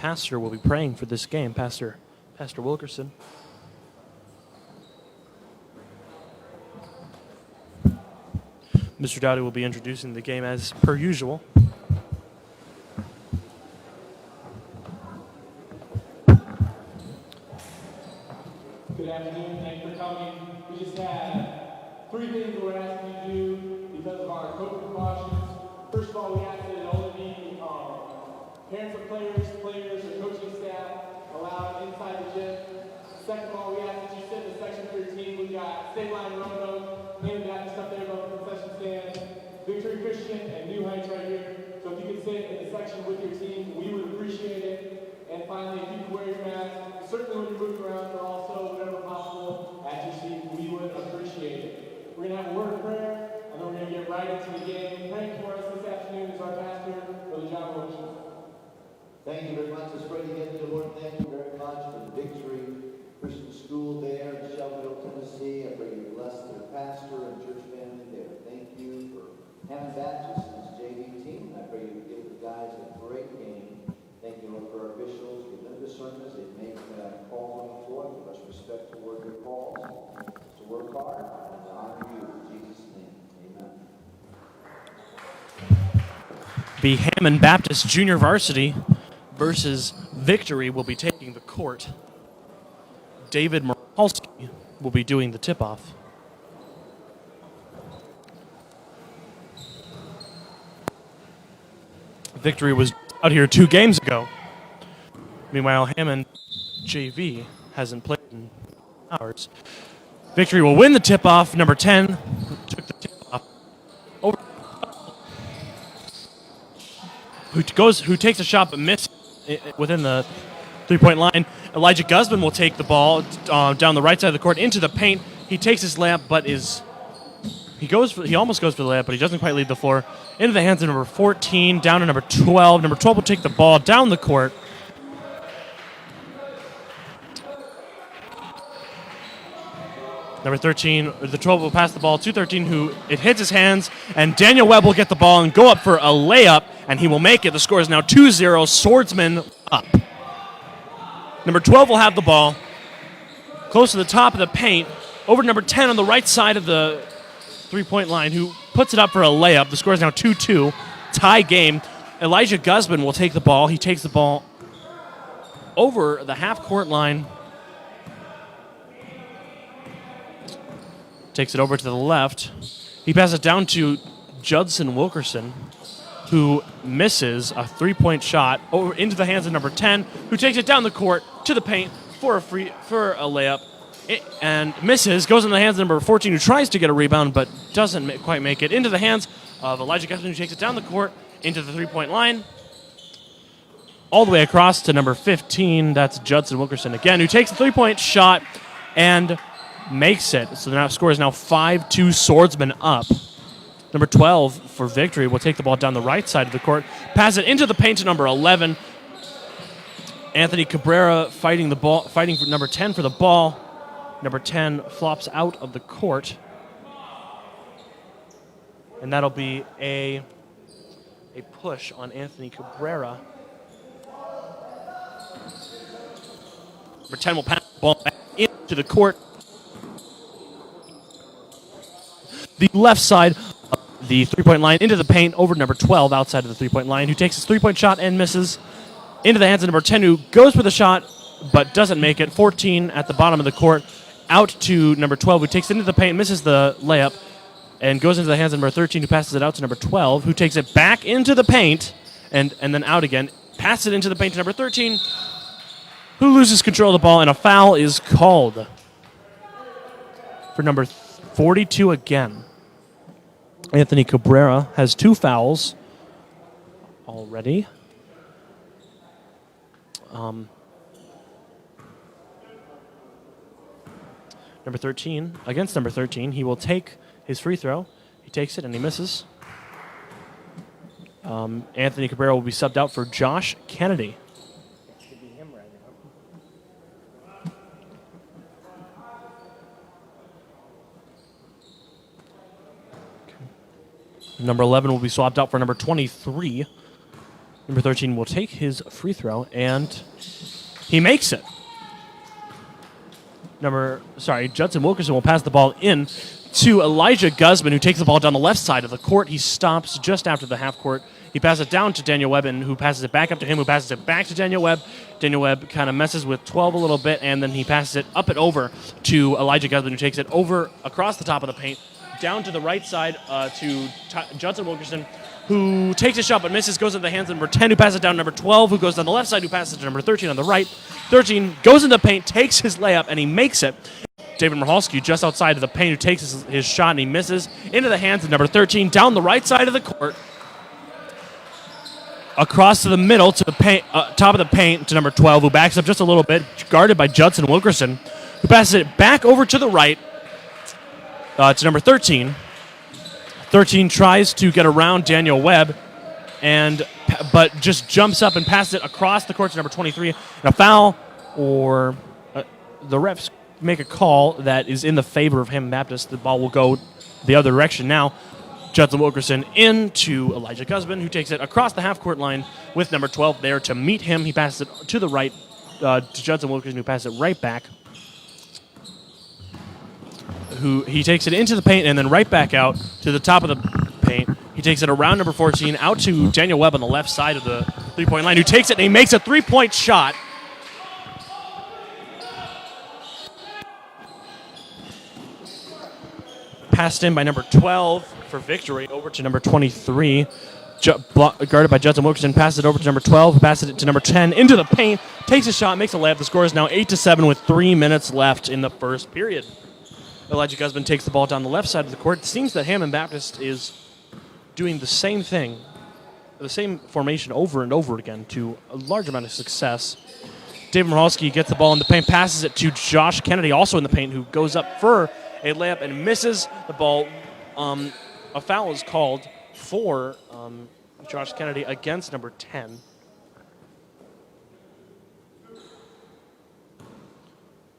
pastor will be praying for this game, Pastor Wilkerson. Mr. Dowdy will be introducing the game as per usual. Good afternoon. Thanks for coming. We just had 3 things we're asking you to do because of our COVID precautions. First of all, we ask that it only be parents of players, or coaching staff allowed inside the gym. Second of all, we ask that you sit in section 13. We've got State Line, Roanoke, Hammond Baptist up there above the concession stand, Victory Christian, and New Heights right here. So if you could sit in the section with your team, we would appreciate it. And finally, if you can wear your mask, certainly when you're moving around, but also whenever possible at your seat, we would appreciate it. We're going to have a word of prayer, and then we're going to get right into the game. Praying for us this afternoon is our pastor, Brother John Wilson. Thank you very much. Let's pray together, dear Lord. Thank you very much for the Victory Christian School there in Shelbyville, Tennessee. I pray you bless their pastor and church family there. Thank you for Hammond Baptist and his JV team. I pray you give the guys a great game. Thank you, Lord, for our officials. Give them discernment as they make calls going forward. Give us respect toward their calls. To work hard and to honor you. In Jesus' name, amen. The Hammond Baptist Junior Varsity versus Victory will be taking the court. David Michalski will be doing the tip-off. Victory was out here 2 games ago. Meanwhile, Hammond JV hasn't played in hours. Victory will win the tip-off. Number 10 took the tip-off over. Who takes a shot but misses within the 3-point line. Elijah Guzman will take the ball down the right side of the court into the paint. He takes his layup, but he almost goes for the layup, but he doesn't quite leave the floor. Into the hands of number 14, down to number 12. Number 12 will take the ball down the court. Number 13, the 12 will pass the ball to 13, who it hits his hands, and Daniel Webb will get the ball and go up for a layup, and he will make it. The score is now 2-0, Swordsman up. Number 12 will have the ball close to the top of the paint, over to number 10 on the right side of the 3-point line, who puts it up for a layup. The score is now 2-2, tie game. Elijah Guzman will take the ball. He takes the ball over the half-court line, takes it over to the left. He passes it down to Judson Wilkerson, who misses a 3-point shot over into the hands of number 10, who takes it down the court to the paint for a layup, and misses. Goes in the hands of number 14, who tries to get a rebound but doesn't quite make it. Into the hands of Elijah Guzman, who takes it down the court into the 3-point line, all the way across to number 15. That's Judson Wilkerson again, who takes a 3-point shot and makes it. So the score is now 5-2, Swordsman up. Number 12 for Victory will take the ball down the right side of the court, pass it into the paint to number 11. Anthony Cabrera fighting for number 10 for the ball. Number 10 flops out of the court. And that'll be a push on Anthony Cabrera. Number 10 will pass the ball back into the court. The left side of the 3-point line into the paint over number 12 outside of the 3-point line, who takes his 3-point shot and misses. Into the hands of number 10, who goes for the shot but doesn't make it. 14 at the bottom of the court. Out to number 12, who takes it into the paint, misses the layup, and goes into the hands of number 13, who passes it out to number 12, who takes it back into the paint and then out again. Passes it into the paint to number 13, who loses control of the ball, and a foul is called for number 42 again. Anthony Cabrera has 2 fouls already. Number 13, against number 13, he will take his free throw. He takes it and he misses. Anthony Cabrera will be subbed out for Josh Kennedy. It should be him right now. Number 11 will be swapped out for number 23. Number 13 will take his free throw, and he makes it. Judson Wilkerson will pass the ball in to Elijah Guzman, who takes the ball down the left side of the court. He stops just after the half court. He passes it down to Daniel Webb, and who passes it back up to him, who passes it back to Daniel Webb. Daniel Webb kind of messes with 12 a little bit, and then he passes it up and over to Elijah Guzman, who takes it over across the top of the paint, down to the right side to Judson Wilkerson, who takes a shot but misses, goes into the hands of number 10, who passes it down to number 12, who goes down the left side, who passes to number 13 on the right. 13 goes into the paint, takes his layup, and he makes it. David Michalski just outside of the paint, who takes his shot and he misses, into the hands of number 13, down the right side of the court, across to the middle to the paint, top of the paint to number 12, who backs up just a little bit, guarded by Judson Wilkerson, who passes it back over to the right to number 13. 13 tries to get around Daniel Webb, but just jumps up and passes it across the court to number 23. And a foul, or the refs make a call that is in the favor of Hammond Baptist. The ball will go the other direction now. Judson Wilkerson into Elijah Guzman, who takes it across the half-court line with number 12 there to meet him. He passes it to the right to Judson Wilkerson, who passes it right back. He takes it into the paint and then right back out to the top of the paint. He takes it around number 14 out to Daniel Webb on the left side of the three-point line, who takes it and he makes a three-point shot. Passed in by number 12 for victory over to number 23. Guarded by Judson Wilkerson, passes it over to number 12, passes it to number 10 into the paint, takes a shot, makes a layup. The score is now 8-7 with 3 minutes left in the first period. Elijah Guzman takes the ball down the left side of the court. It seems that Hammond Baptist is doing the same thing, the same formation over and over again to a large amount of success. David Michalski gets the ball in the paint, passes it to Josh Kennedy, also in the paint, who goes up for a layup and misses the ball. A foul is called for Josh Kennedy against number 10.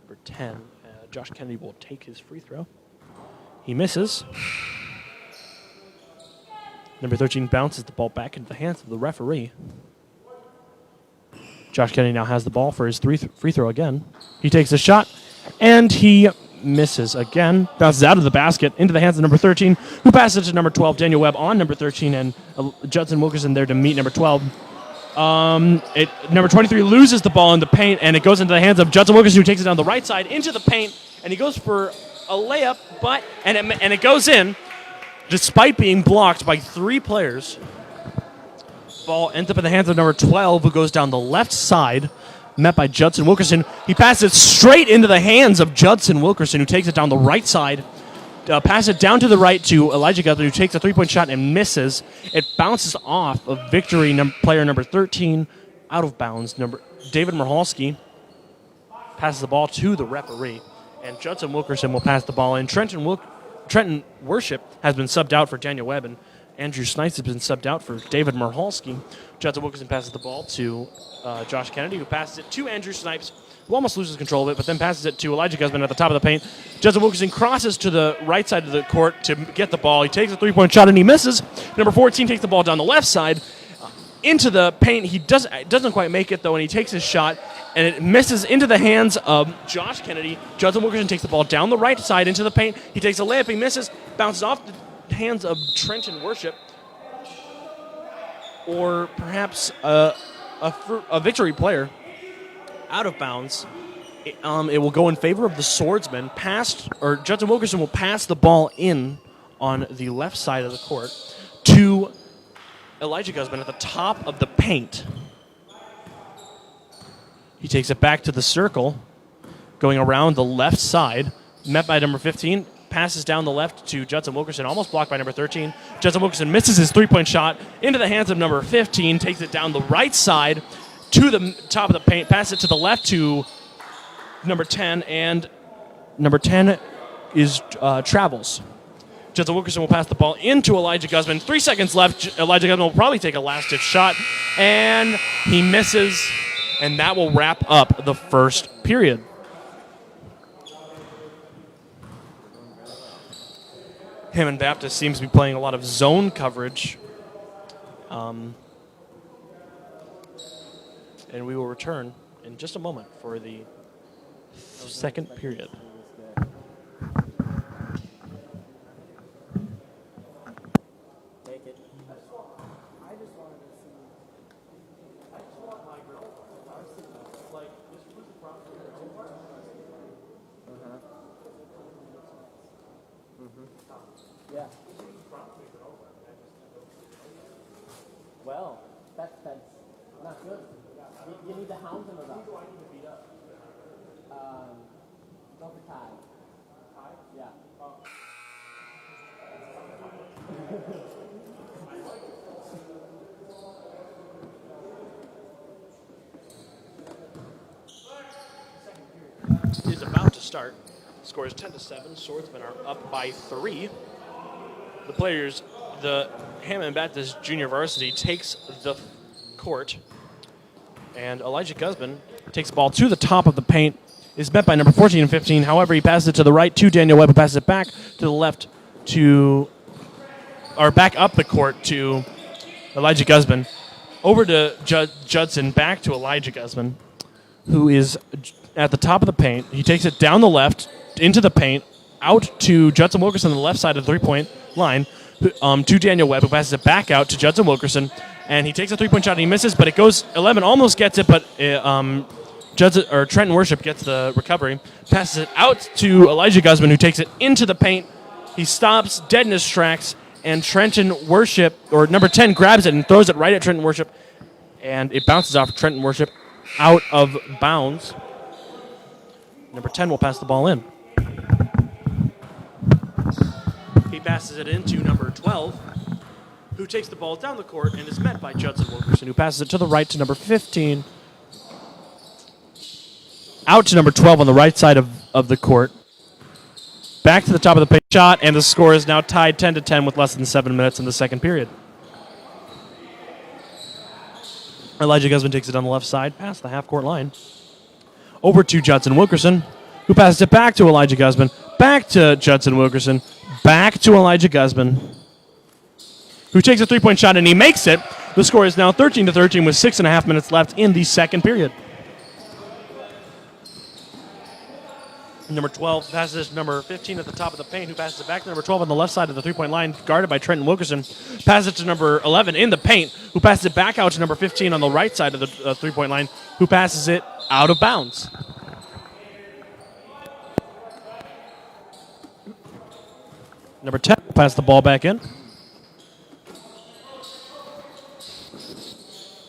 Number 10. Josh Kennedy will take his free throw. He misses. Number 13 bounces the ball back into the hands of the referee. Josh Kennedy now has the ball for his free throw again. He takes a shot, and he misses again. Bounces out of the basket into the hands of number 13, who passes it to number 12, Daniel Webb on number 13, and Judson Wilkerson there to meet number 12. Number 23 loses the ball in the paint, and it goes into the hands of Judson Wilkerson, who takes it down the right side into the paint, and he goes for a layup, and it goes in, despite being blocked by 3 players. Ball ends up in the hands of number 12, who goes down the left side, met by Judson Wilkerson. He passes it straight into the hands of Judson Wilkerson, who takes it down the right side. Pass it down to the right to Elijah Guzman, who takes a three-point shot and misses. It bounces off of victory player number 13, out of bounds. David Michalski passes the ball to the referee, and Judson Wilkerson will pass the ball in. Trenton Worship has been subbed out for Daniel Webb, and Andrew Snipes has been subbed out for David Michalski. Judson Wilkerson passes the ball to Josh Kennedy, who passes it to Andrew Snipes, who almost loses control of it, but then passes it to Elijah Guzman at the top of the paint. Judson Wilkerson crosses to the right side of the court to get the ball. He takes a three-point shot, and he misses. Number 14 takes the ball down the left side into the paint. He doesn't quite make it, though, and he takes his shot, and it misses into the hands of Josh Kennedy. Judson Wilkerson takes the ball down the right side into the paint. He takes a layup. He misses, bounces off the hands of Trenton Worship, or perhaps a victory player, out of bounds. It will go in favor of the swordsman. Judson Wilkerson will pass the ball in on the left side of the court to Elijah Guzman at the top of the paint. He takes it back to the circle, going around the left side, met by number 15, passes down the left to Judson Wilkerson, almost blocked by number 13. Judson Wilkerson misses his three-point shot into the hands of number 15, takes it down the right side to the top of the paint, passes it to the left to number 10, and number 10 is travels. Judson Wilkerson will pass the ball into Elijah Guzman. 3 seconds left. Elijah Guzman will probably take a last-ditch shot, and he misses, and that will wrap up the first period. Hammond Baptist seems to be playing a lot of zone coverage. And we will return in just a moment for the second period. Take it. Yeah. Well, that's not good. You need to hound him about it. Who do I need to beat up? Go for Ty. Ty? Yeah. Is about to start. Score is 10-7. Swordsmen are up by 3. The players, the Hammond Baptist Junior Varsity takes the court, and Elijah Guzman takes the ball to the top of the paint. Is met by number 14 and 15. However, he passes it to the right to Daniel Webb, who passes it back to the left back up the court to Elijah Guzman. Over to Judson, back to Elijah Guzman, who is at the top of the paint. He takes it down the left into the paint, out to Judson Wilkerson on the left side of the three-point line, to Daniel Webb, who passes it back out to Judson Wilkerson, and he takes a three-point shot and he misses, but it goes 11, almost gets it, but Trenton Worship gets the recovery, passes it out to Elijah Guzman, who takes it into the paint. He stops dead in his tracks, and Trenton Worship, or number 10, grabs it and throws it right at Trenton Worship, and it bounces off Trenton Worship out of bounds. Number 10 will pass the ball in. He passes it into number 12, who takes the ball down the court and is met by Judson Wilkerson, who passes it to the right to number 15. Out to number 12 on the right side of the court. Back to the top of the paint shot, and the score is now tied 10-10 with less than 7 minutes in the second period. Elijah Guzman takes it on the left side, past the half-court line. Over to Judson Wilkerson, who passes it back to Elijah Guzman, back to Judson Wilkerson, back to Elijah Guzman, who takes a three-point shot, and he makes it. The score is now 13-13 with 6.5 minutes left in the second period. Number 12 passes to number 15 at the top of the paint, who passes it back to number 12 on the left side of the three-point line, guarded by Trenton Wilkerson. Passes it to number 11 in the paint, who passes it back out to number 15 on the right side of the three-point line, who passes it out of bounds. Number 10 will pass the ball back in.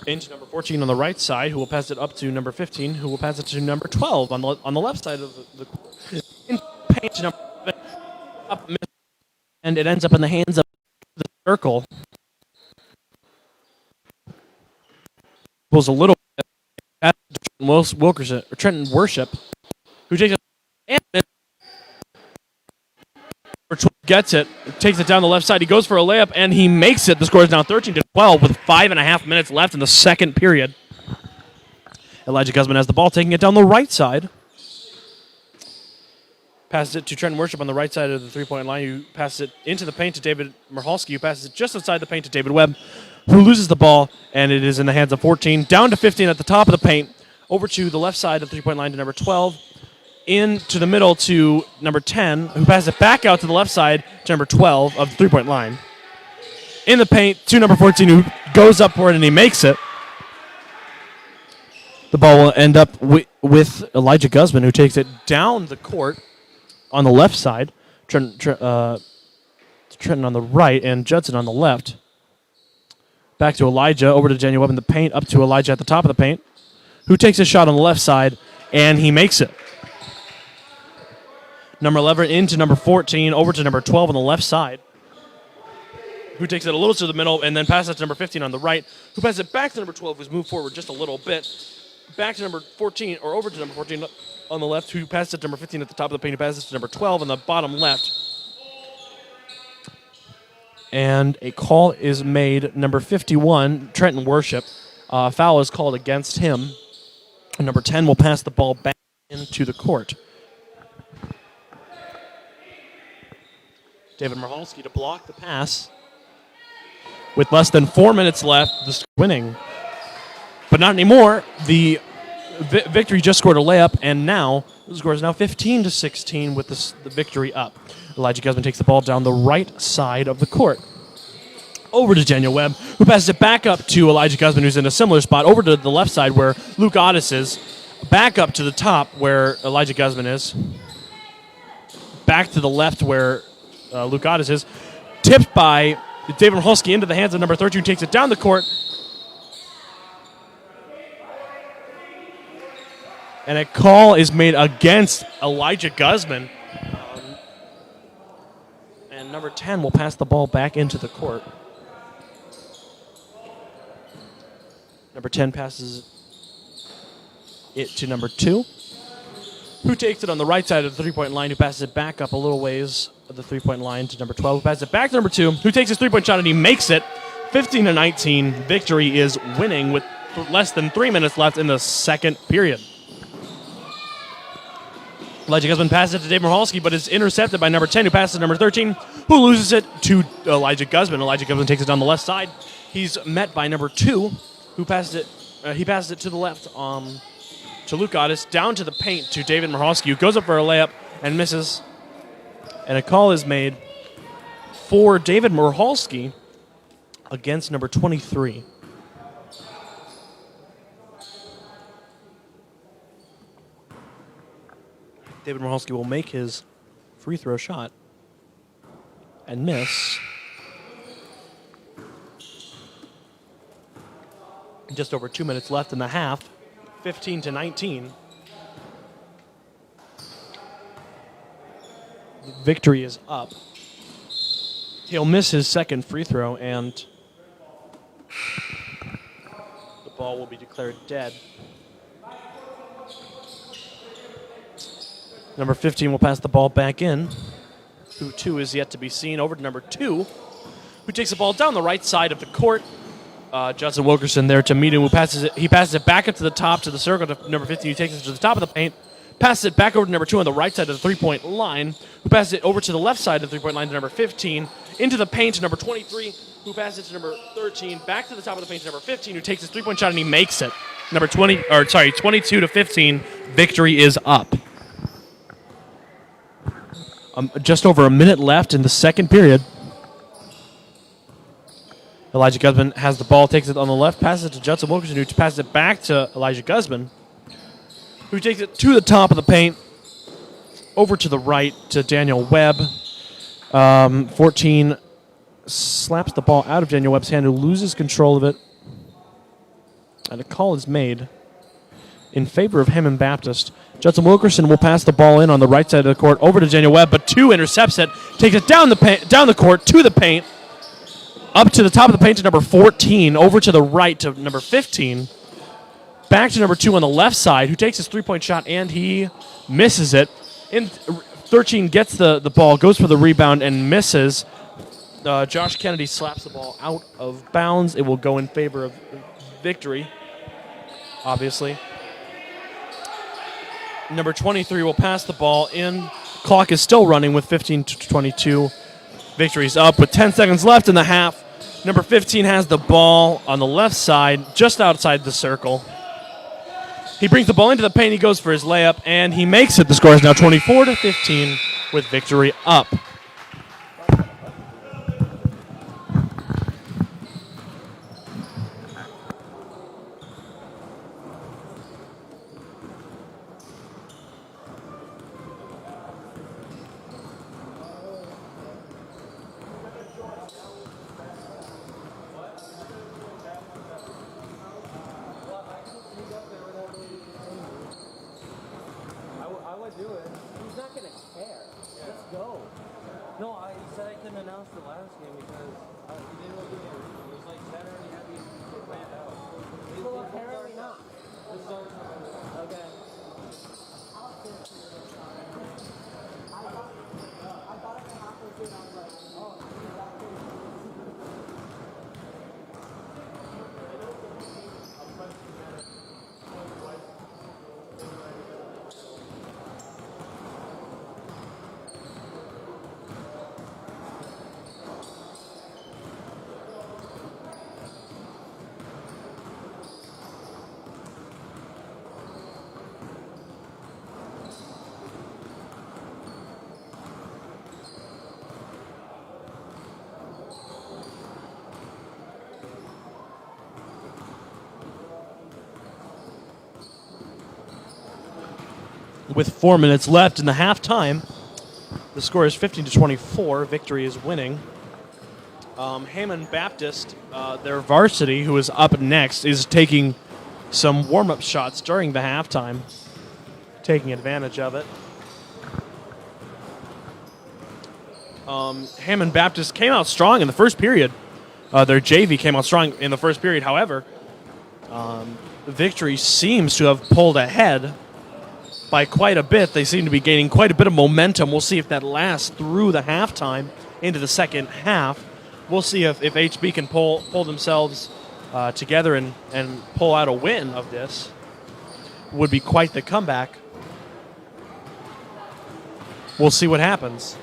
Into number 14 on the right side, who will pass it up to number 15, who will pass it to number 12 on the left side of the paint to number 7, up, and it ends up in the hands of the circle. Goes a little bit to Wilkerson or Trenton Worship, who takes it and gets it, takes it down the left side. He goes for a layup, and he makes it. The score is now 13-12 with 5.5 minutes left in the second period. Elijah Guzman has the ball, taking it down the right side. Passes it to Trenton Worship on the right side of the three-point line, who passes it into the paint to David Merholski, who passes it just outside the paint to David Webb, who loses the ball, and it is in the hands of 14. Down to 15 at the top of the paint. Over to the left side of the three-point line to number 12. Into the middle to number 10, who passes it back out to the left side to number 12 of the three-point line. In the paint to number 14, who goes up for it, and he makes it. The ball will end up with Elijah Guzman, who takes it down the court on the left side. Trenton on the right, and Judson on the left. Back to Elijah, over to Daniel Webb in the paint, up to Elijah at the top of the paint, who takes a shot on the left side, and he makes it. Number 11 into number 14, over to number 12 on the left side, who takes it a little to the middle and then passes it to number 15 on the right, who passes it back to number 12, who's moved forward just a little bit, back to number 14, or over to number 14 on the left, who passes it to number 15 at the top of the paint, who passes it to number 12 on the bottom left. And a call is made. Number 51, Trenton Worship. Foul is called against him. And number 10 will pass the ball back into the court. David Merholski to block the pass. With less than 4 minutes left, the winning but not anymore. The Victory just scored a layup, and now the score is now 15-16 with the Victory up. Elijah Guzman takes the ball down the right side of the court. Over to Daniel Webb, who passes it back up to Elijah Guzman, who's in a similar spot, over to the left side where Luke Otis is, back up to the top where Elijah Guzman is, back to the left where Luke Otis is, tipped by David Michalski into the hands of number 13, who takes it down the court. And a call is made against Elijah Guzman. And number 10 will pass the ball back into the court. Number 10 passes it to number 2, who takes it on the right side of the three-point line, who passes it back up a little ways of the three-point line to number 12, who passes it back to number 2, who takes his three-point shot, and he makes it. 15-19. Victory is winning with less than 3 minutes left in the second period. Elijah Guzman passes it to Dave Michalski, but is intercepted by number 10, who passes to number 13, who loses it to Elijah Guzman. Elijah Guzman takes it down the left side. He's met by number 2, who passes it. He passes it to the left to Luke Otis, down to the paint to David Michalski, who goes up for a layup and misses. And a call is made for David Michalski against number 23. David Michalski will make his free throw shot and miss. Just over 2 minutes left in the half, 15-19. Victory is up. He'll miss his second free throw, and the ball will be declared dead. Number 15 will pass the ball back in. Who 2 is yet to be seen. Over to number 2, who takes the ball down the right side of the court. Justin Wilkerson there to meet him. He passes it back up to the top to the circle to number 15, who takes it to the top of the paint. Passes it back over to number 2 on the right side of the three-point line, who passes it over to the left side of the three-point line to number 15, into the paint to number 23, who passes it to number 13, back to the top of the paint to number 15, who takes his three-point shot and he makes it. 22-15. Victory is up. Just over a minute left in the second period. Elijah Guzman has the ball, takes it on the left, passes it to Justin Wilkerson, who passes it back to Elijah Guzman, who takes it to the top of the paint, over to the right to Daniel Webb. 14 slaps the ball out of Daniel Webb's hand, who loses control of it. And a call is made in favor of Hammond Baptist. Justin Wilkerson will pass the ball in on the right side of the court over to Daniel Webb, but 2 intercepts it, takes it down the court to the paint, up to the top of the paint to number 14, over to the right to number 15, back to number 2 on the left side, who takes his three-point shot, and he misses it. 13 gets the ball, goes for the rebound, and misses. Josh Kennedy slaps the ball out of bounds. It will go in favor of Victory, obviously. Number 23 will pass the ball in. Clock is still running with 15-22. Victory's up with 10 seconds left in the half. Number 15 has the ball on the left side, just outside the circle. He brings the ball into the paint. He goes for his layup, and he makes it. The score is now 24-15 with Victory up. with 4 minutes left in the halftime. The score is 15-24. Victory is winning. Hammond Baptist, their varsity, who is up next, is taking some warm-up shots during the halftime, taking advantage of it. Hammond Baptist came out strong in the first period. Their JV came out strong in the first period. However, Victory seems to have pulled ahead by quite a bit. They seem to be gaining quite a bit of momentum. We'll see if that lasts through the halftime into the second half. We'll see if HB can pull themselves together and pull out a win of this. Would be quite the comeback. We'll see what happens.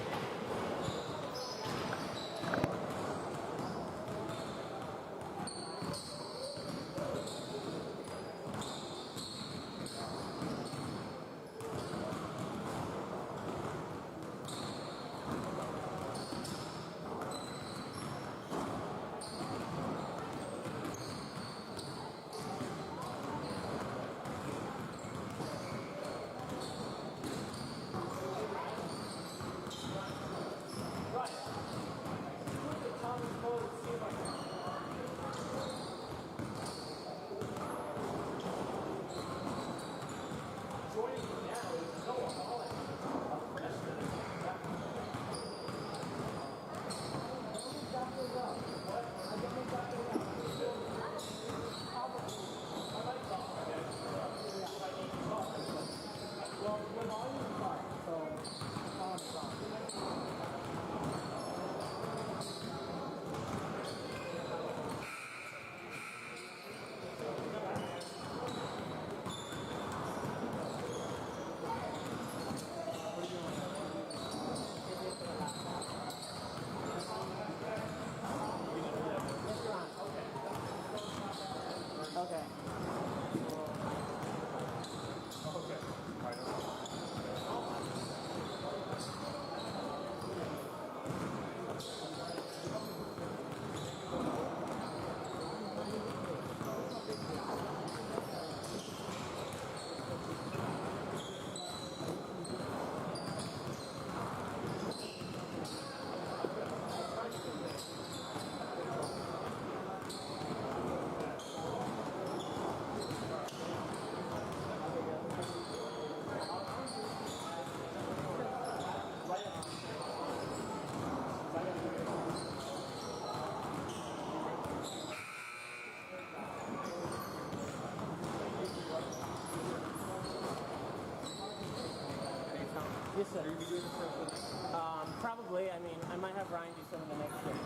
Yes, sir. Probably. I mean, I might have Ryan do some of the next things.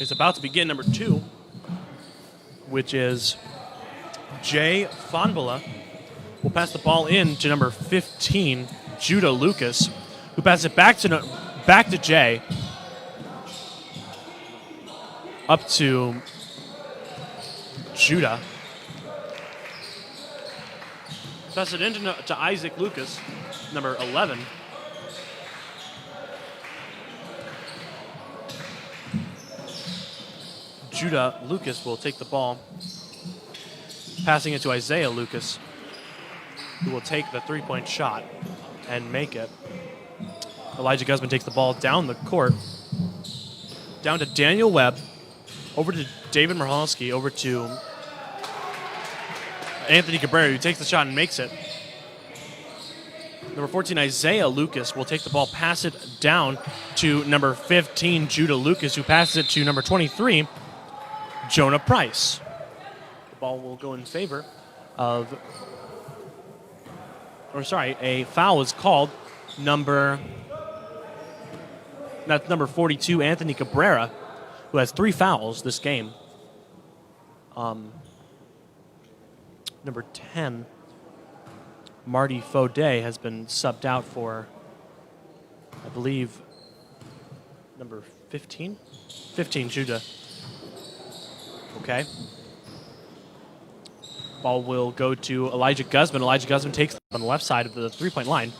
Is about to begin number 2, which is Jay Fonbala. Will pass the ball in to number 15, Judah Lucas, who passes it back to Jay. Up to Judah. Pass it in to Isaac Lucas, number 11. Judah Lucas will take the ball, passing it to Isaiah Lucas. who will take the three-point shot and make it. Elijah Guzman takes the ball down the court, down to Daniel Webb, over to David Michalski, over to Anthony Cabrera, who takes the shot and makes it. Number 14, Isaiah Lucas, will take the ball, pass it down to number 15, Judah Lucas, who passes it to number 23, Jonah Price. The ball will go in favor of, a foul is called. That's number 42, Anthony Cabrera, who has 3 fouls this game. Number 10, Marty Faudet, has been subbed out for, I believe, number 15? 15, Judah. Okay. Ball will go to Elijah Guzman. Elijah Guzman takes it on the left side of the three-point line.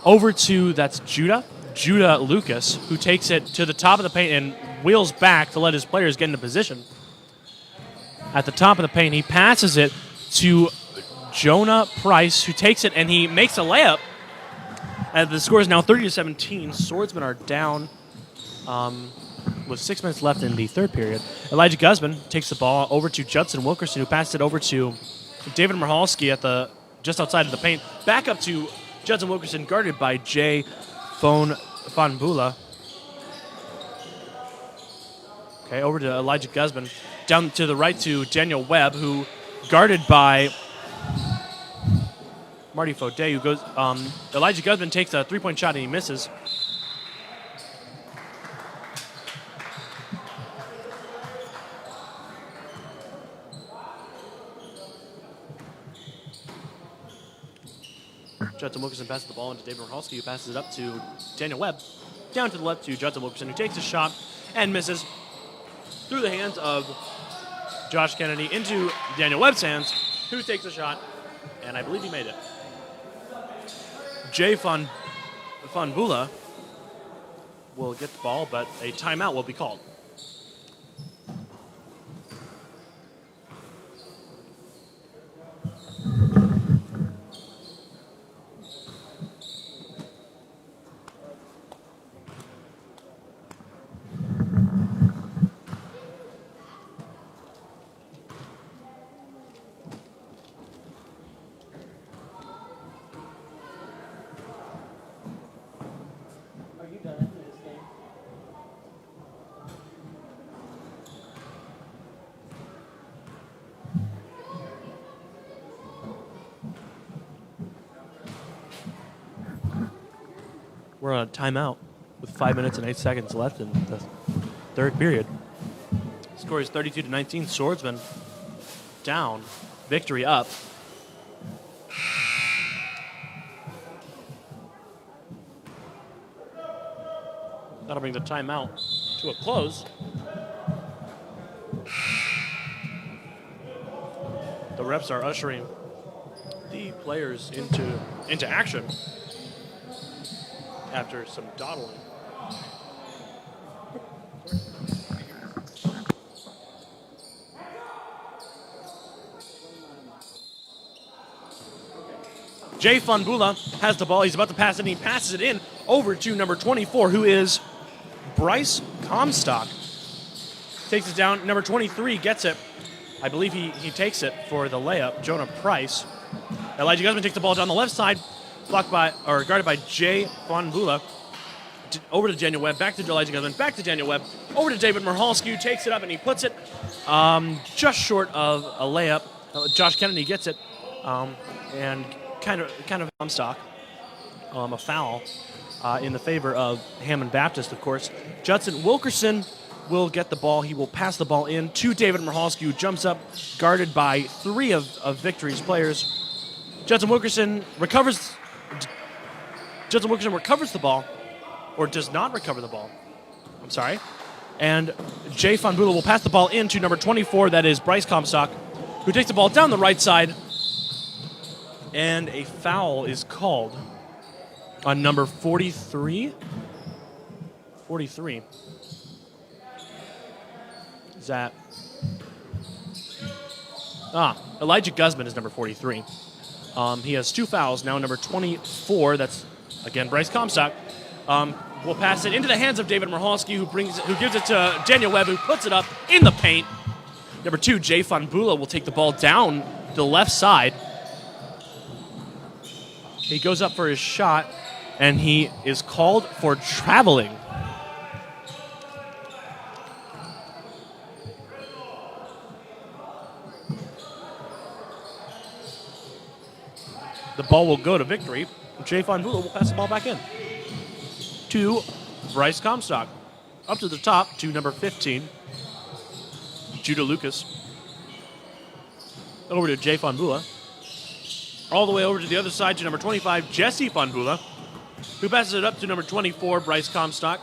Over to, that's Judah Lucas, who takes it to the top of the paint and wheels back to let his players get into position. At the top of the paint, he passes it to Jonah Price, who takes it and he makes a layup. The score is now 30-17. Swordsmen are down with 6 minutes left in the third period. Elijah Guzman takes the ball over to Judson Wilkerson, who passes it over to David Michalski at just outside of the paint. Back up to Judson Wilkerson, guarded by Jay Fonbula. Okay, over to Elijah Guzman. Down to the right to Daniel Webb, who guarded by Marty Faudet, who goes. Elijah Guzman takes a three-point shot and he misses. Judson Wilkerson passes the ball into David Michalski, who passes it up to Daniel Webb. Down to the left to Judson Wilkerson, who takes a shot and misses through the hands of Josh Kennedy into Daniel Webb's hands, who takes a shot, and I believe he made it. Jay Fonbula will get the ball, but a timeout will be called. We're on a timeout with 5 minutes and 8 seconds left in the third period. Score is 32-19. Swordsmen down. Victory up. That'll bring the timeout to a close. The refs are ushering the players into action after some dawdling. Jay Fonbula has the ball. He's about to pass it, and he passes it in over to number 24, who is Bryce Comstock. Takes it down. Number 23 gets it. I believe he takes it for the layup. Jonah Price. Elijah Guzman takes the ball down the left side, guarded by Jay Fonbula. Over to Daniel Webb, back to Elijah Guzman, back to Daniel Webb, over to David Michalski, who takes it up and he puts it just short of a layup. Josh Kennedy gets it, and kind of Comstock, a foul in the favor of Hammond Baptist, of course. Judson Wilkerson will get the ball. He will pass the ball in to David Michalski, who jumps up, guarded by 3 of Victory's players. Judson Wilkerson recovers the ball, or does not recover the ball. I'm sorry. And Jay Fonbula will pass the ball in to number 24, that is Bryce Comstock, who takes the ball down the right side. And a foul is called on number 43. 43. Is that... Elijah Guzman is number 43. He has 2 fouls now. Number 24, that's again Bryce Comstock, will pass it into the hands of David Michalski, who gives it to Daniel Webb, who puts it up in the paint. Number 2, Jay Fonbula will take the ball down the left side. He goes up for his shot, and he is called for traveling. The ball will go to Victory. Jay Fonbula will pass the ball back in to Bryce Comstock. Up to the top to number 15, Judah Lucas. Over to Jay Fonbula. All the way over to the other side to number 25, Jesse Fonbula, who passes it up to number 24, Bryce Comstock.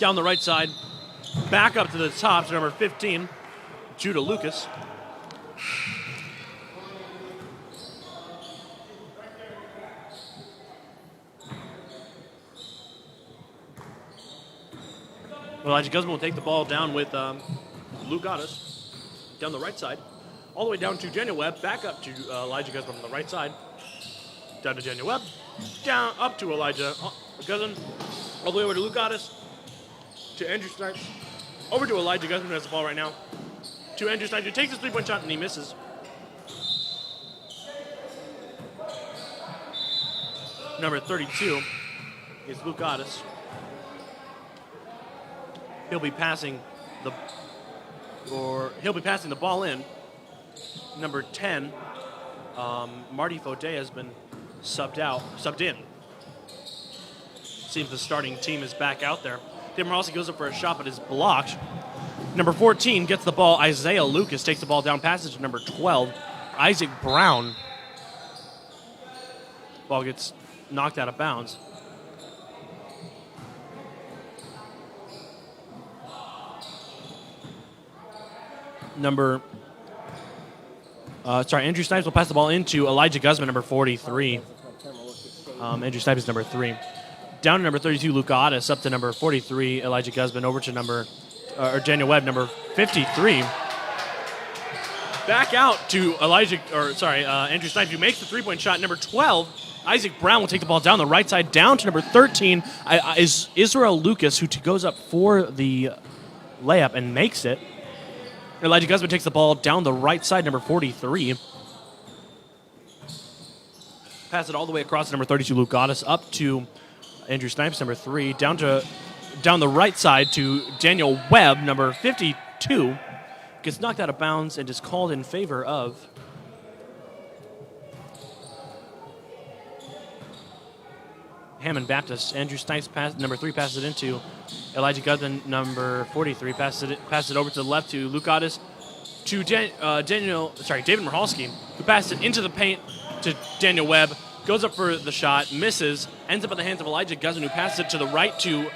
Down the right side, back up to the top to number 15, Judah Lucas. Elijah Guzman will take the ball down with Luke Otis down the right side. All the way down to Daniel Webb, back up to Elijah Guzman on the right side. Down to Daniel Webb, down up to Elijah Guzman, all the way over to Luke Otis, to Andrew Snipes, over to Elijah Guzman, who has the ball right now, to Andrew Snipes, who takes his 3-point shot and he misses. Number 32 is Luke Otis. He'll be passing the ball in. Number 10, Marty Fode has been subbed in. Seems the starting team is back out there. Tim Rossi goes up for a shot, but is blocked. Number 14 gets the ball. Isaiah Lucas takes the ball down, passes to number 12, Isaac Brown. Ball gets knocked out of bounds. Andrew Snipes will pass the ball into Elijah Guzman, number 43. Andrew Snipes is number 3. Down to number 32, Luke Otis. Up to number 43, Elijah Guzman. Over to Daniel Webb, number 53. Back out to Andrew Snipes, who makes the 3-point shot. Number 12, Isaac Brown will take the ball down the right side. Down to number 13 is Israel Lucas, who goes up for the layup and makes it. Elijah Guzman takes the ball down the right side, number 43. Pass it all the way across to number 32, Luke Otis, up to Andrew Snipes, number 3. Down the right side to Daniel Webb, number 52. Gets knocked out of bounds and is called in favor of Hammond Baptist. Andrew Snipes, number 3, passes it into Elijah Guzman, number 43, passes it over to the left to Luke Otis, to David Michalski, who passed it into the paint to Daniel Webb, goes up for the shot, misses, ends up in the hands of Elijah Guzman, who passes it to the right to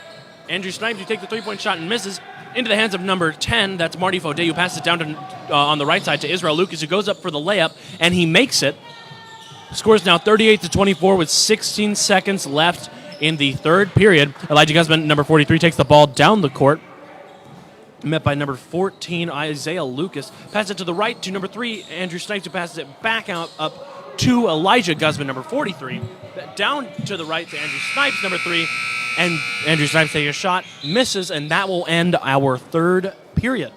Andrew Snipes, who takes the 3-point shot and misses, into the hands of number 10, that's Marty Fode, who passes it down to on the right side to Israel Lucas, who goes up for the layup, and he makes it. Scores now 38-24 with 16 seconds left in the third period. Elijah Guzman, number 43, takes the ball down the court. Met by number 14, Isaiah Lucas. Passes it to the right to number 3, Andrew Snipes, who passes it back out up to Elijah Guzman, number 43. Down to the right to Andrew Snipes, number 3. And Andrew Snipes takes a shot, misses, and that will end our third period.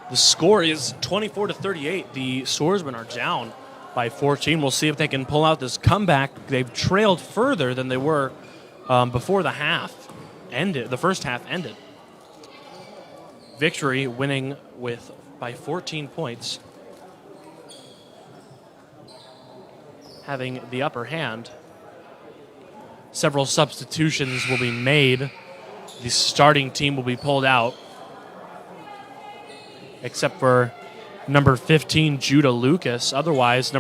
The score is 24-38. The Swordsmen are down by 14. We'll see if they can pull out this comeback. They've trailed further than they were before the half ended. The first half ended. Victory winning by 14 points, having the upper hand. Several substitutions will be made. The starting team will be pulled out, except for number 15, Judah Lucas. Otherwise,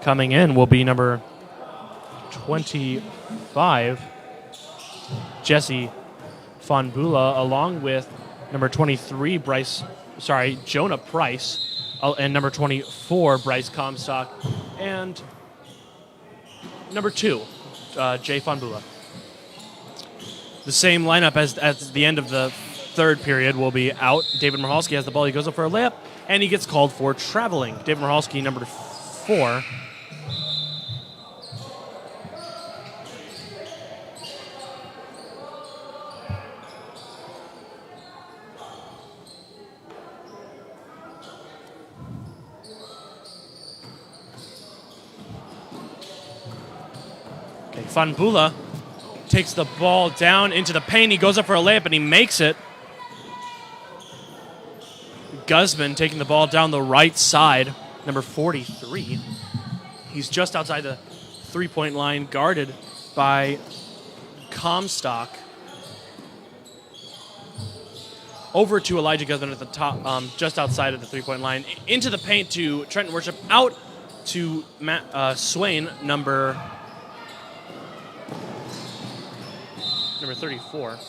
coming in will be number 25, Jesse Fonbula, along with number 23, Jonah Price, and number 24, Bryce Comstock, and number 2, Jay Fonbula. The same lineup as at the end of the third period will be out. David Michalski has the ball. He goes up for a layup, and he gets called for traveling. David Michalski, number 4. Okay, Fonbula takes the ball down into the paint. He goes up for a layup, and he makes it. Guzman taking the ball down the right side, number 43. He's just outside the three-point line, guarded by Comstock. Over to Elijah Guzman at the top, just outside of the three-point line. Into the paint to Trenton Worship. Out to Matt Swain, number 34.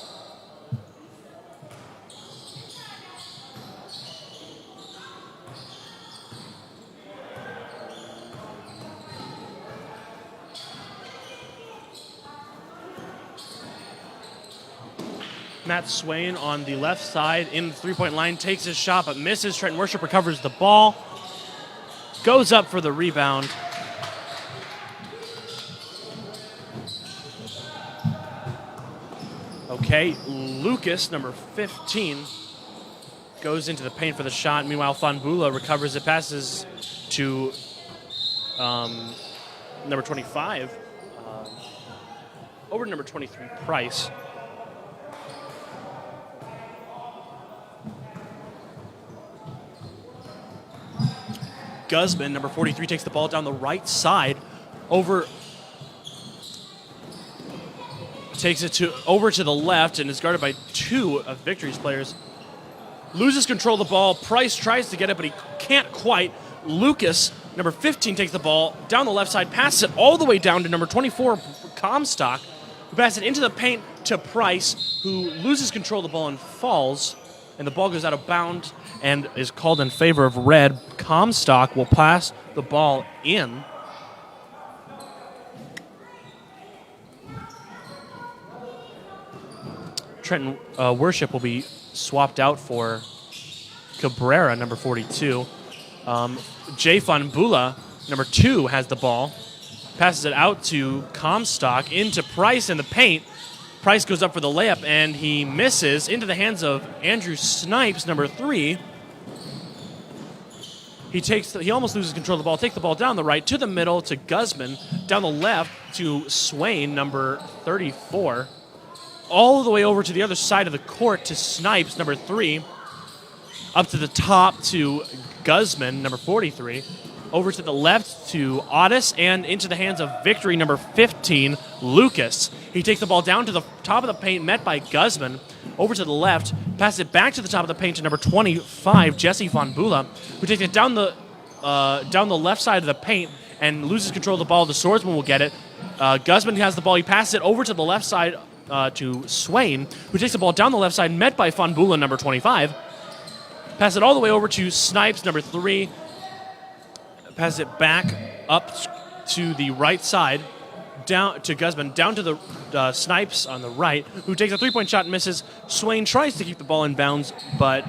Matt Swain on the left side in the three-point line, takes his shot but misses. Trenton Worship recovers the ball, goes up for the rebound. Okay, Lucas, number 15, goes into the paint for the shot. Meanwhile, Fonbula recovers it, passes to number 25, over to number 23, Price. Guzman, number 43, takes the ball down the right side, takes it over to the left and is guarded by 2 of Victory's players. Loses control of the ball. Price tries to get it, but he can't quite. Lucas, number 15, takes the ball down the left side, passes it all the way down to number 24, Comstock, who passes it into the paint to Price, who loses control of the ball and falls, and the ball goes out of bounds and is called in favor of red. Comstock will pass the ball in. Trenton Worship will be swapped out for Cabrera, number 42. Jay Fonbula, number 2, has the ball. Passes it out to Comstock into Price in the paint. Price goes up for the layup, and he misses into the hands of Andrew Snipes, number 3. He almost loses control of the ball. Takes the ball down the right to the middle to Guzman, down the left to Swain, number 34. All the way over to the other side of the court to Snipes, number 3. Up to the top to Guzman, number 43. Over to the left to Otis, and into the hands of Victory, number 15, Lucas. He takes the ball down to the top of the paint, met by Guzman. Over to the left, passes it back to the top of the paint to number 25, Jesse Fonbula, who takes it down the left side of the paint and loses control of the ball. The Swordsman will get it. Guzman has the ball. He passes it over to the left side to Swain, who takes the ball down the left side, met by Fonbula, number 25. Pass it all the way over to Snipes, number 3. Pass it back up to the right side, down to Guzman, down to the Snipes on the right, who takes a three-point shot and misses. Swain tries to keep the ball in bounds, but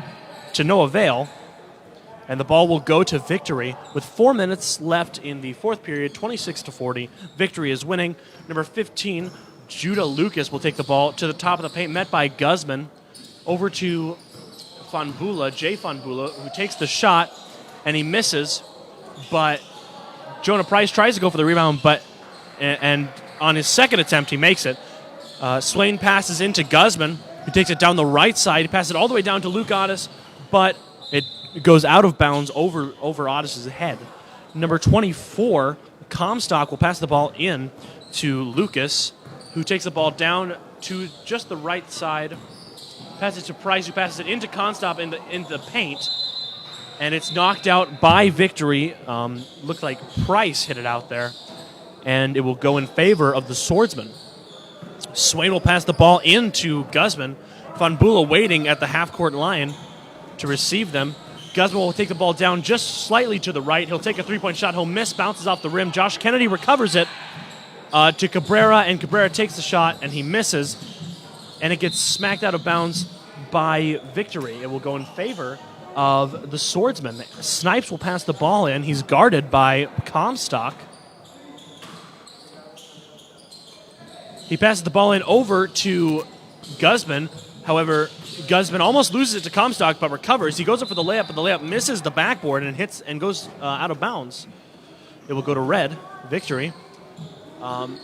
to no avail. And the ball will go to Victory with 4 minutes left in the fourth period, 26-40. Victory is winning. Number 15, Judah Lucas, will take the ball to the top of the paint, met by Guzman. Over to Fonbula, Jay Fonbula, who takes the shot, and he misses. But Jonah Price tries to go for the rebound, and on his second attempt, he makes it. Swain passes into Guzman, who takes it down the right side. He passes it all the way down to Luke Otis, but it goes out of bounds over Otis's head. Number 24, Comstock, will pass the ball in to Lucas, who takes the ball down to just the right side. Passes it to Price, who passes it into Comstock in the paint. And it's knocked out by Victory. Looked like Price hit it out there. And it will go in favor of the Swordsman. Swain will pass the ball into Guzman. Von Bula waiting at the half-court line to receive them. Guzman will take the ball down just slightly to the right. He'll take a three-point shot. He'll miss, bounces off the rim. Josh Kennedy recovers it to Cabrera, and Cabrera takes the shot, and he misses. And it gets smacked out of bounds by Victory. It will go in favor of the Swordsman. Snipes will pass the ball in. He's guarded by Comstock. He passes the ball in over to Guzman. However, Guzman almost loses it to Comstock, but recovers. He goes up for the layup, but the layup misses the backboard and hits and goes out of bounds. It will go to red. Victory.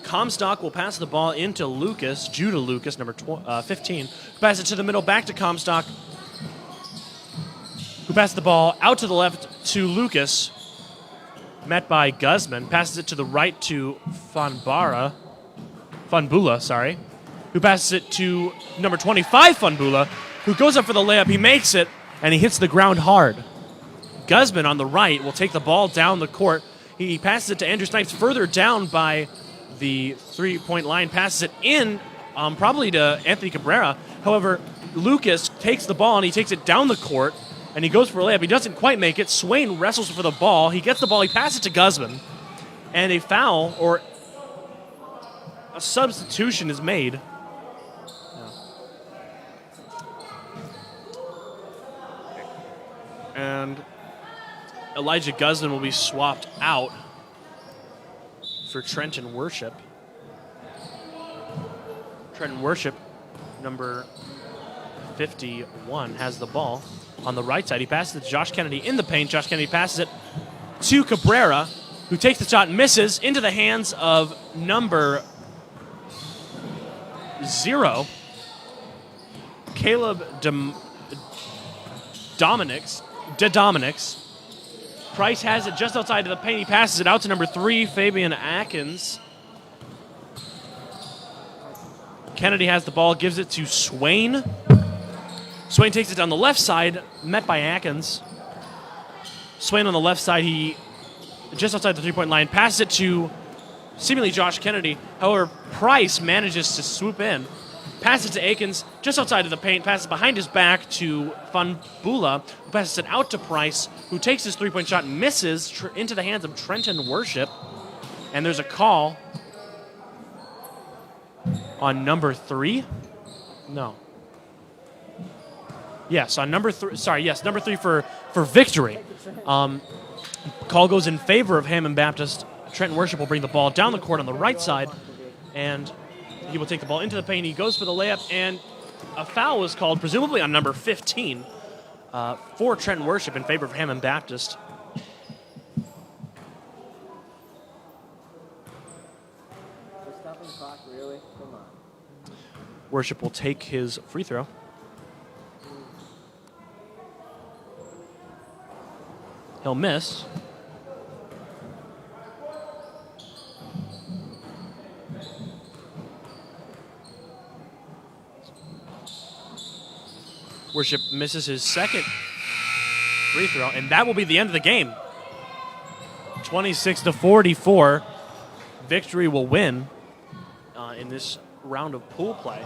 Comstock will pass the ball into Lucas, Judah Lucas, number 15. Pass it to the middle, back to Comstock, who passes the ball out to the left to Lucas, met by Guzman. Passes it to the right to Von Bula, who passes it to number 25, Von Bula, who goes up for the layup. He makes it, and he hits the ground hard. Guzman on the right will take the ball down the court. He passes it to Andrew Snipes further down by the three-point line, passes it in, probably to Anthony Cabrera. However, Lucas takes the ball and he takes it down the court, and he goes for a layup. He doesn't quite make it. Swain wrestles for the ball. He gets the ball. He passes it to Guzman, and a foul or a substitution is made. And Elijah Guzman will be swapped out for Trenton Worship. Trenton Worship, number 51, has the ball on the right side. He passes it to Josh Kennedy in the paint. Josh Kennedy passes it to Cabrera, who takes the shot and misses into the hands of number 0, Caleb Dominics. Price has it just outside of the paint. He passes it out to number 3, Fabian Atkins. Kennedy has the ball, gives it to Swain. Swain takes it down the left side, met by Atkins. Swain on the left side, he just outside the three-point line, passes it to seemingly Josh Kennedy. However, Price manages to swoop in. Passes to Akins, just outside of the paint, passes behind his back to Von Bula, who passes it out to Price, who takes his three-point shot and misses into the hands of Trenton Worship. And there's a call on number 3. No. Yes, on number 3. Sorry, yes, number 3 for Victory. Call goes in favor of Hammond Baptist. Trenton Worship will bring the ball down the court on the right side, and he will take the ball into the paint. He goes for the layup, and a foul was called, presumably on number 15, for Trenton Worship in favor of Hammond Baptist. Stopping clock, really? Come on. Worship will take his free throw. He'll miss. Worship misses his second free throw, and that will be the end of the game. 26-44. Victory will win in this round of pool play.